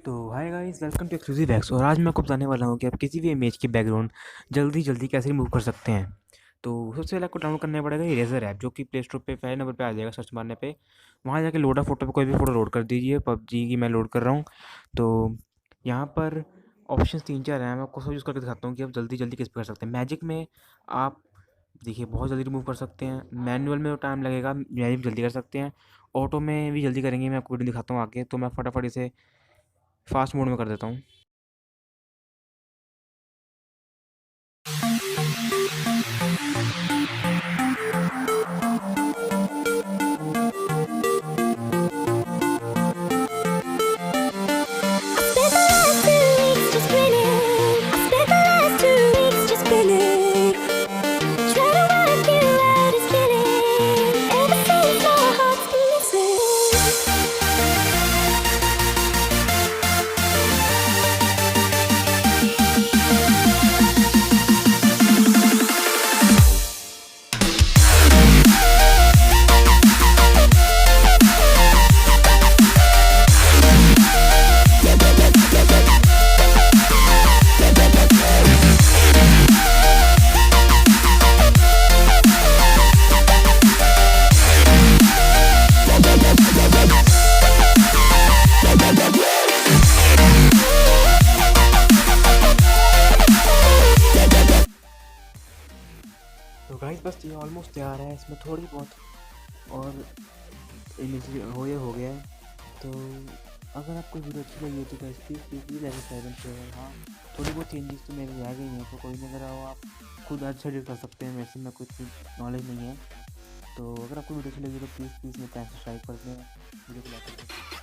तो hi guys, welcome to exclusive X. और आज मैं आपको बताने वाला हूँ कि आप किसी भी इमेज की बैकग्राउंड जल्दी जल्दी कैसे रिमूव कर सकते हैं। तो सबसे पहले आपको डाउनलोड करना पड़ेगा इरेजर ऐप, जो कि प्ले स्टोर पे पहले नंबर पे आ जाएगा सर्च मारने पे। वहाँ जाके लोडा फोटो पे कोई भी फोटो लोड कर दीजिए। पबजी की मैं लोड कर रहा हूँ। तो यहाँ पर ऑप्शन तीन चार हैं, मैं आपको सब यूज़ करके दिखाता हूँ कि आप जल्दी जल्दी किस पे कर सकते हैं। मैजिक में आप देखिए बहुत जल्दी रिमूव कर सकते हैं। मैनुअल में टाइम लगेगा, मैजिक जल्दी कर सकते हैं। ऑटो में भी जल्दी करेंगे, मैं आपको वीडियो दिखाता हूँ आगे। तो मैं फटाफट इसे फास्ट मोड में कर देता हूँ। तो गाइस बस ये ऑलमोस्ट तैयार है। इसमें थोड़ी बहुत और इमेज हो गया है। तो अगर आपको वीडियो अच्छी लगी हो तो guys please like subscribe share. हाँ, थोड़ी बहुत चेंजेस तो मेरे रह गई हैं, तो कोई नहीं, अगर आप खुद अच्छा एडिट कर सकते हैं। वैसे में कुछ नॉलेज नहीं है। तो अगर आपको वीडियो अच्छी लगी तो प्लीज़ मेरे चैनल सब्सक्राइब कर दें, वीडियो को लाइक कर दें।